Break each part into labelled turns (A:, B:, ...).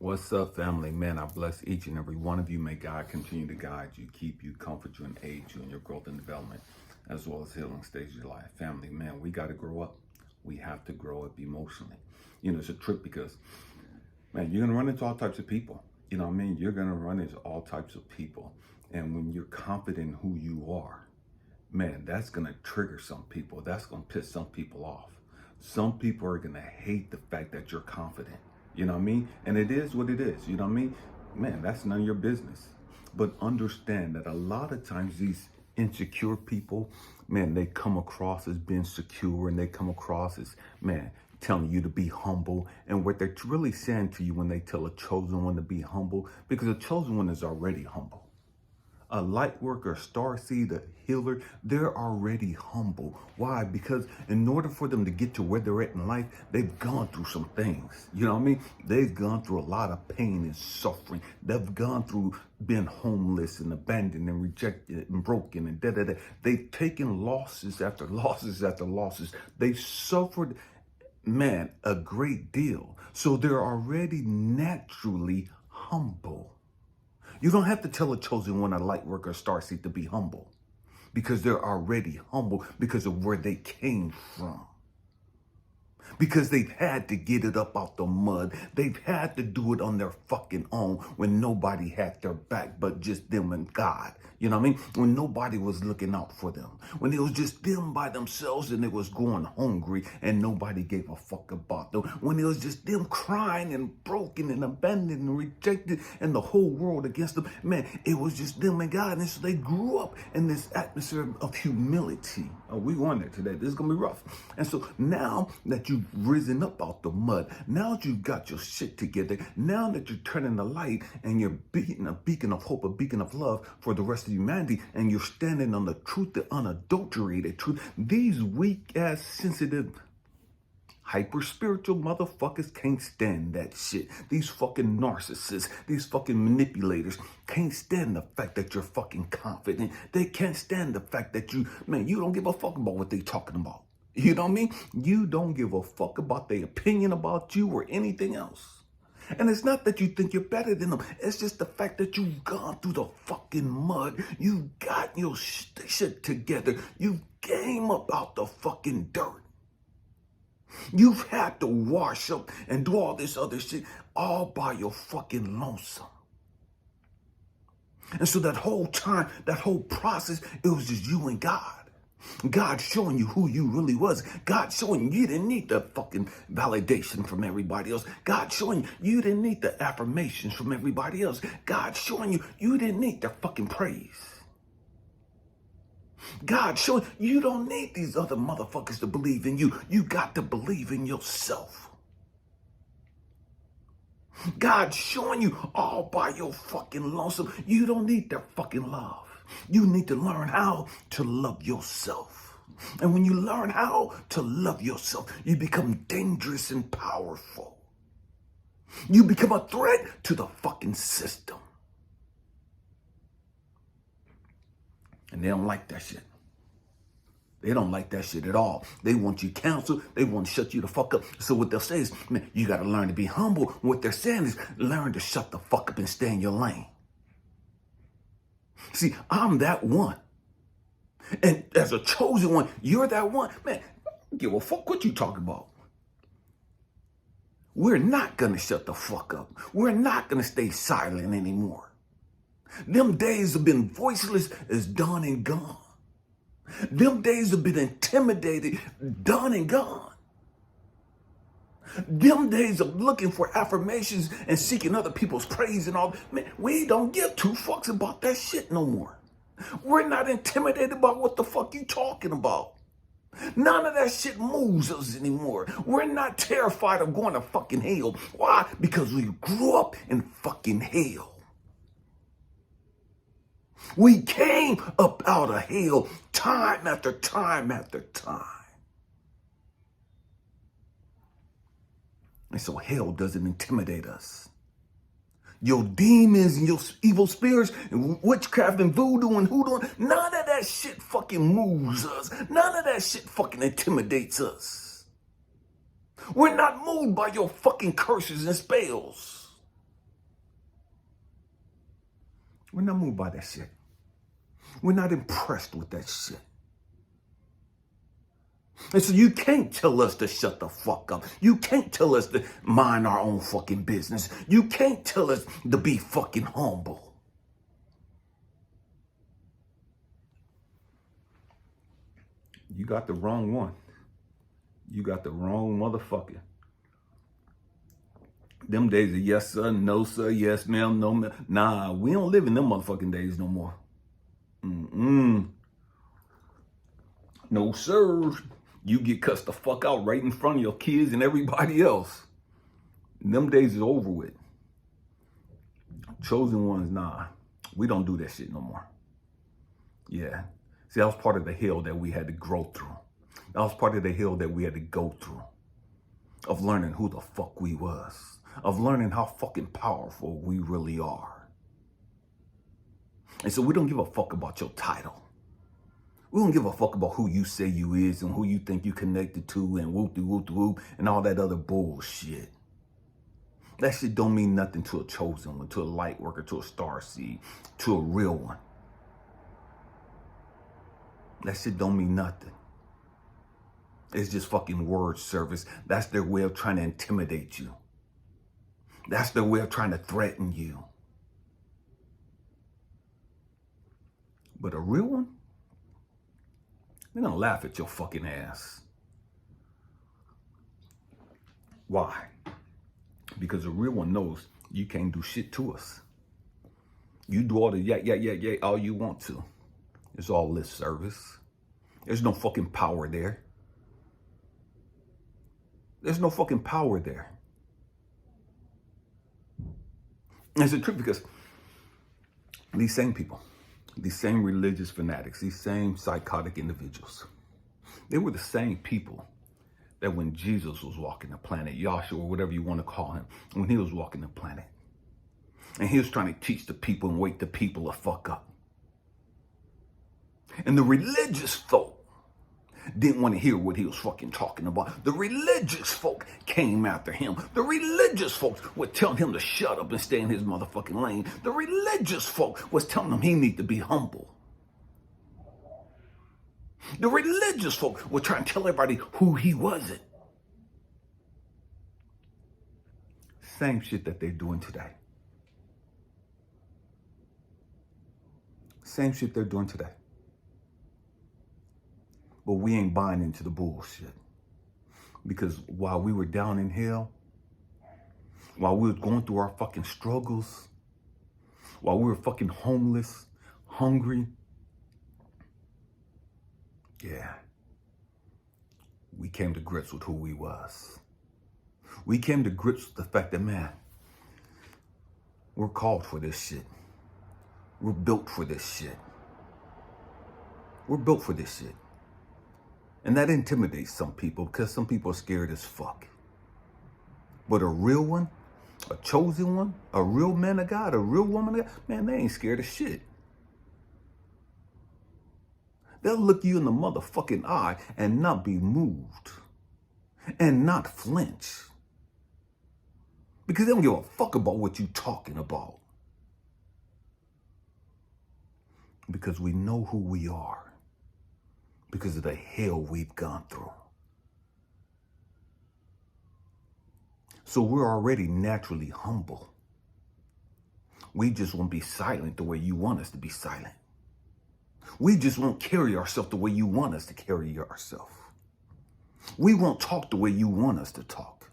A: What's up, family? Man, I bless each and every one of you. May God continue to guide you, keep you, comfort you, and aid you in your growth and development, as well as healing stages of your life. Family, man, we got to grow up. We have to grow up emotionally. It's a trick because, man, you're going to run into all types of people. You know what I mean? You're going to run into all types of people. And when you're confident in who you are, man, that's going to trigger some people. That's going to piss some people off. Some people are going to hate the fact that you're confident. You know what I mean? And it is what it is. You know what I mean? Man, that's none of your business. But understand that a lot of times these insecure people, man, they come across as being secure, and they come across as, man, telling you to be humble. And what they're really saying to you when they tell a chosen one to be humble, because a chosen one is already humble. A light worker, star seed, a healer, they're already humble. Why? Because in order for them to get to where they're at in life, they've gone through some things. You know what I mean? They've gone through a lot of pain and suffering. They've gone through being homeless and abandoned and rejected and broken and da-da-da. They've taken losses after losses after losses. They've suffered, man, a great deal. So they're already naturally humble. You don't have to tell a chosen one, a light worker, a starseed to be humble, because they're already humble because of where they came from. Because they've had to get it up out the mud. They've had to do it on their fucking own when nobody had their back but just them and God. You know what I mean? When nobody was looking out for them. When it was just them by themselves and they was going hungry and nobody gave a fuck about them. When it was just them crying and broken and abandoned and rejected and the whole world against them. Man, it was just them and God. And so they grew up in this atmosphere of humility. Oh, we going there today. This is going to be rough. And so now that you've risen up out the mud, now that you've got your shit together, now that you're turning the light and you're being a beacon of hope, a beacon of love for the rest of humanity, and you're standing on the truth, the unadulterated truth, these weak-ass, sensitive, hyper-spiritual motherfuckers can't stand that shit. These fucking narcissists, these fucking manipulators can't stand the fact that you're fucking confident. They can't stand the fact that you don't give a fuck about what they talking about. You know what I mean? You don't give a fuck about their opinion about you or anything else. And it's not that you think you're better than them. It's just the fact that you've gone through the fucking mud. You got your shit together. You came up out the fucking dirt. You've had to wash up and do all this other shit all by your fucking lonesome. And so that whole time, that whole process, it was just you and God. God showing you who you really was. God showing you didn't need the fucking validation from everybody else. God showing you didn't need the affirmations from everybody else. God showing you didn't need the fucking praise. God showing you don't need these other motherfuckers to believe in you. You got to believe in yourself. God showing you all by your fucking lonesome. You don't need their fucking love. You need to learn how to love yourself. And when you learn how to love yourself, you become dangerous and powerful. You become a threat to the fucking system. And they don't like that shit. They don't like that shit at all. They want you canceled. They want to shut you the fuck up. So what they'll say is, man, you got to learn to be humble. What they're saying is, learn to shut the fuck up and stay in your lane. See, I'm that one. And as a chosen one, you're that one. Man, I don't give a fuck what you talking about. We're not going to shut the fuck up. We're not going to stay silent anymore. Them days have been voiceless as done and gone. Them days have been intimidated, done and gone. Them days of looking for affirmations and seeking other people's praise and all, man, we don't give two fucks about that shit no more. We're not intimidated about what the fuck you talking about. None of that shit moves us anymore. We're not terrified of going to fucking hell. Why? Because we grew up in fucking hell. We came up out of hell time after time after time. And so hell doesn't intimidate us. Your demons and your evil spirits and witchcraft and voodoo and hoodoo, none of that shit fucking moves us. None of that shit fucking intimidates us. We're not moved by your fucking curses and spells. We're not moved by that shit. We're not impressed with that shit. And so you can't tell us to shut the fuck up. You can't tell us to mind our own fucking business. You can't tell us to be fucking humble. You got the wrong one. You got the wrong motherfucker. Them days of yes sir, no sir, yes ma'am, no ma'am. Nah, we don't live in them motherfucking days no more. No sir. You get cussed the fuck out right in front of your kids and everybody else. Them days is over with. Chosen ones, nah. We don't do that shit no more. Yeah. See, that was part of the hell that we had to grow through. That was part of the hell that we had to go through. Of learning who the fuck we was. Of learning how fucking powerful we really are. And so we don't give a fuck about your title. We don't give a fuck about who you say you is and who you think you connected to and whoop-de-whoop-de-whoop and all that other bullshit. That shit don't mean nothing to a chosen one, to a light worker, to a star seed, to a real one. That shit don't mean nothing. It's just fucking word service. That's their way of trying to intimidate you. That's their way of trying to threaten you. But a real one? They're gonna laugh at your fucking ass. Why? Because a real one knows you can't do shit to us. You do all the yak, all you want to. It's all lip service. There's no fucking power there. There's no fucking power there. And it's a trick because these same people, these same religious fanatics, these same psychotic individuals, they were the same people that when Jesus was walking the planet, Yahshua, or whatever you want to call him, when he was walking the planet, and he was trying to teach the people and wake the people the fuck up. And the religious folk didn't want to hear what he was fucking talking about. The religious folk came after him. The religious folks were telling him to shut up and stay in his motherfucking lane. The religious folk was telling him he need to be humble. The religious folk were trying to tell everybody who he wasn't. Same shit that they're doing today. Same shit they're doing today. But we ain't buying into the bullshit. Because while we were down in hell, while we were going through our fucking struggles, while we were fucking homeless, hungry, yeah, we came to grips with who we was. We came to grips with the fact that, man, we're called for this shit. We're built for this shit. We're built for this shit. And that intimidates some people because some people are scared as fuck. But a real one, a chosen one, a real man of God, a real woman of God, man, they ain't scared of shit. They'll look you in the motherfucking eye and not be moved. And not flinch. Because they don't give a fuck about what you're talking about. Because we know who we are. Because of the hell we've gone through. So we're already naturally humble. We just won't be silent the way you want us to be silent. We just won't carry ourselves the way you want us to carry ourselves. We won't talk the way you want us to talk.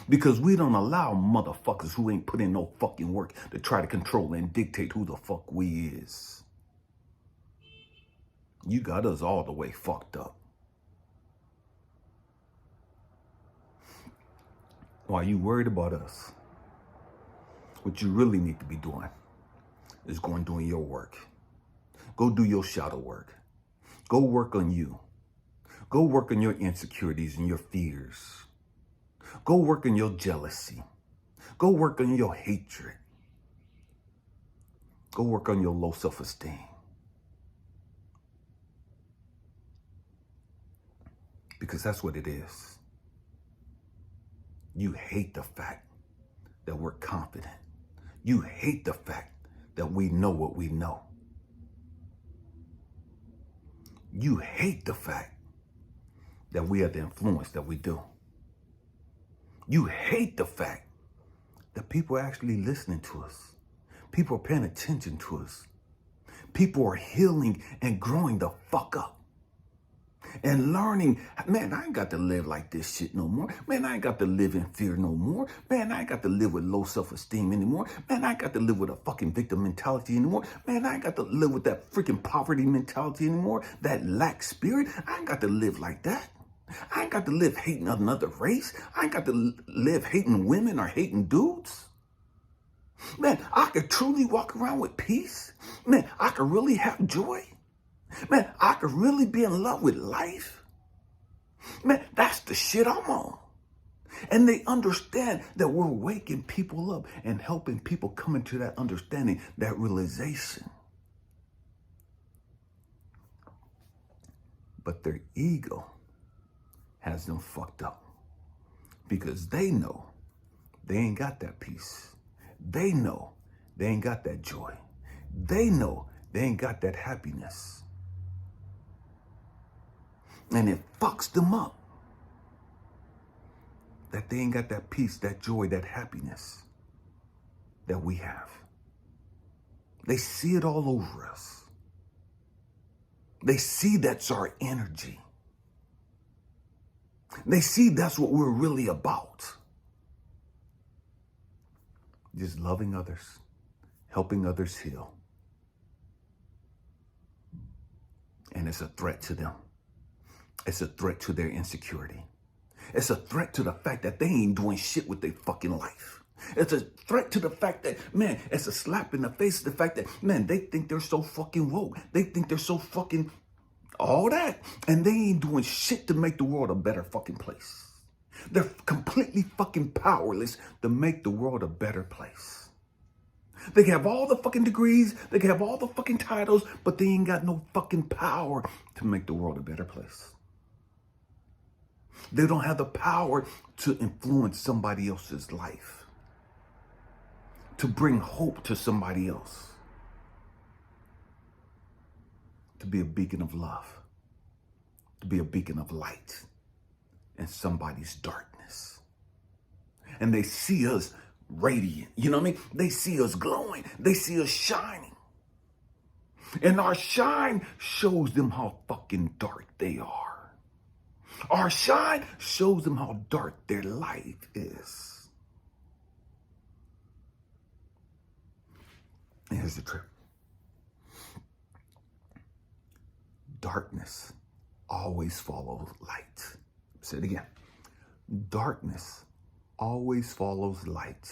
A: Because we don't allow motherfuckers who ain't put in no fucking work to try to control and dictate who the fuck we is. You got us all the way fucked up. While you worried about us, what you really need to be doing is going doing your work. Go do your shadow work. Go work on you. Go work on your insecurities and your fears. Go work on your jealousy. Go work on your hatred. Go work on your low self-esteem. Because that's what it is. You hate the fact that we're confident. You hate the fact that we know what we know. You hate the fact that we have the influence that we do. You hate the fact that people are actually listening to us. People are paying attention to us. People are healing and growing the fuck up. And learning, man, I ain't got to live like this shit no more. Man, I ain't got to live in fear no more. Man, I ain't got to live with low self-esteem anymore. Man, I ain't got to live with a fucking victim mentality anymore. Man, I ain't got to live with that freaking poverty mentality anymore. That lack spirit. I ain't got to live like that. I ain't got to live hating another race. I ain't got to live hating women or hating dudes. Man, I could truly walk around with peace. Man, I could really have joy. Man, I could really be in love with life. Man, that's the shit I'm on. And they understand that we're waking people up and helping people come into that understanding, that realization. But their ego has them fucked up because they know they ain't got that peace. They know they ain't got that joy. They know they ain't got that happiness. And it fucks them up that they ain't got that peace, that joy, that happiness that we have. They see it all over us. They see that's our energy. They see that's what we're really about. Just loving others, helping others heal. And it's a threat to them. It's a threat to their insecurity. It's a threat to the fact that they ain't doing shit with their fucking life. It's a threat to the fact that, man, it's a slap in the face of the fact that, man, they think they're so fucking woke. They think they're so fucking all that. And they ain't doing shit to make the world a better fucking place. They're completely fucking powerless to make the world a better place. They can have all the fucking degrees, they can have all the fucking titles, but they ain't got no fucking power to make the world a better place. They don't have the power to influence somebody else's life, to bring hope to somebody else, to be a beacon of love, to be a beacon of light in somebody's darkness. And they see us radiant, you know what I mean? They see us glowing, they see us shining. And our shine shows them how fucking dark they are. Our shine shows them how dark their life is. And here's the trick. Darkness always follows light. Say it again. Darkness always follows light.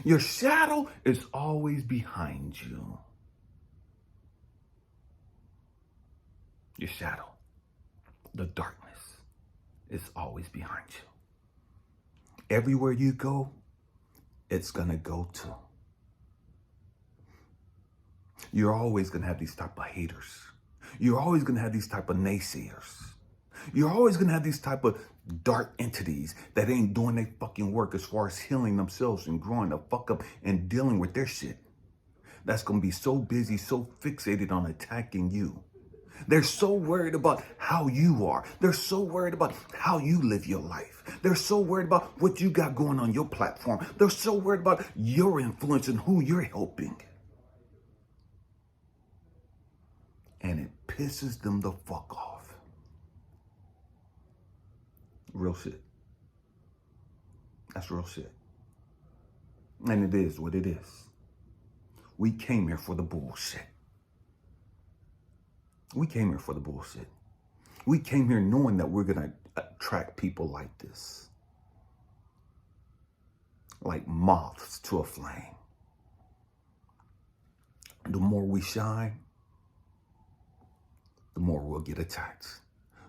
A: Your shadow is always behind you. Your shadow, the darkness, is always behind you. Everywhere you go, it's gonna go to. You're always gonna have these type of haters. You're always gonna have these type of naysayers. You're always gonna have these type of dark entities that ain't doing their fucking work as far as healing themselves and growing the fuck up and dealing with their shit. That's gonna be so busy, so fixated on attacking you. They're so worried about how you are. They're so worried about how you live your life. They're so worried about what you got going on your platform. They're so worried about your influence and who you're helping. And it pisses them the fuck off. Real shit. That's real shit. And it is what it is. We came here for the bullshit. We came here for the bullshit. We came here knowing that we're going to attract people like this. Like moths to a flame. The more we shine, the more we'll get attacked.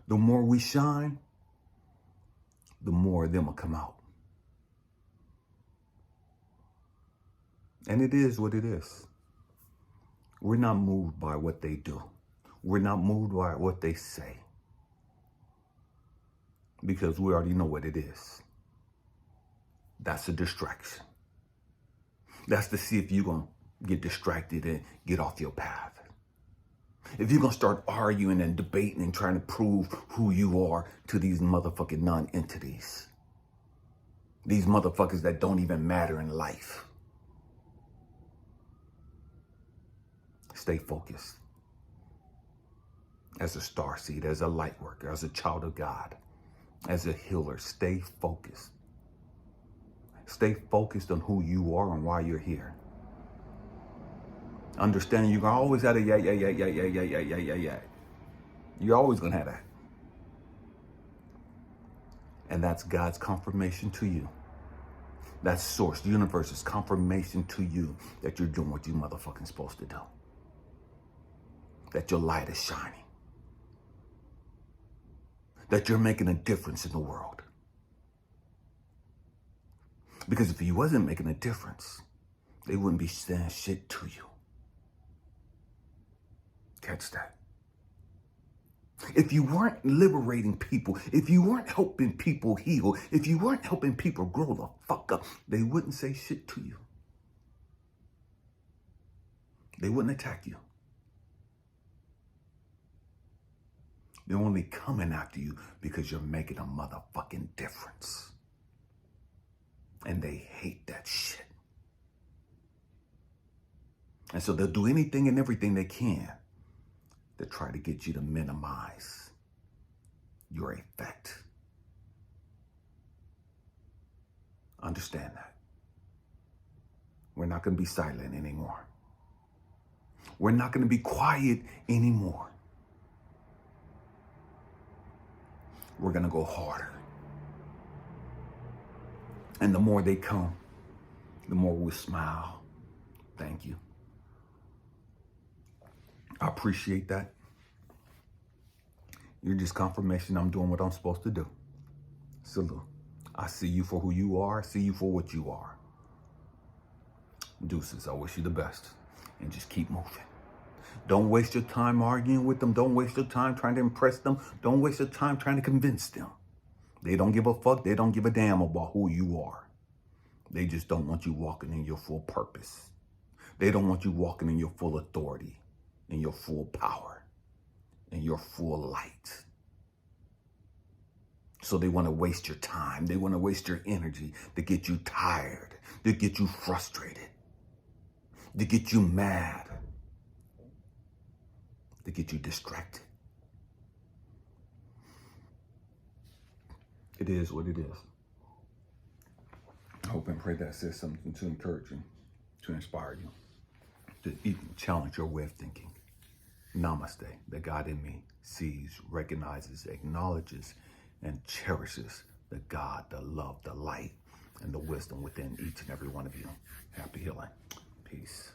A: The more we shine, the more of them will come out. And it is what it is. We're not moved by what they do. We're not moved by what they say. Because we already know what it is. That's a distraction. That's to see if you're going to get distracted and get off your path. If you're going to start arguing and debating and trying to prove who you are to these motherfucking non-entities, these motherfuckers that don't even matter in life, stay focused. As a starseed, as a light worker, as a child of God, as a healer, stay focused. Stay focused on who you are and why you're here. Understanding you're always at a yeah. You're always going to have that. And that's God's confirmation to you. That's source, the universe's confirmation to you that you're doing what you motherfucking supposed to do. That your light is shining. That you're making a difference in the world. Because if you wasn't making a difference, they wouldn't be saying shit to you. Catch that. If you weren't liberating people, if you weren't helping people heal, if you weren't helping people grow the fuck up, they wouldn't say shit to you. They wouldn't attack you. They're only coming after you because you're making a motherfucking difference. And they hate that shit. And so they'll do anything and everything they can to try to get you to minimize your effect. Understand that. We're not going to be silent anymore. We're not going to be quiet anymore. We're going to go harder. And the more they come, the more we smile. Thank you. I appreciate that. You're just confirmation I'm doing what I'm supposed to do. Salute. I see you for who you are. I see you for what you are. Deuces, I wish you the best. And just keep moving. Don't waste your time arguing with them. Don't waste your time trying to impress them. Don't waste your time trying to convince them. They don't give a fuck. They don't give a damn about who you are. They just don't want you walking in your full purpose. They don't want you walking in your full authority, in your full power, in your full light. So they want to waste your time. They want to waste your energy to get you tired, to get you frustrated, to get you mad, to get you distracted. It is what it is. I hope and pray that says something to encourage you, to inspire you, to even challenge your way of thinking. Namaste. The God in me sees, recognizes, acknowledges, and cherishes the God, the love, the light, and the wisdom within each and every one of you. Happy healing. Peace.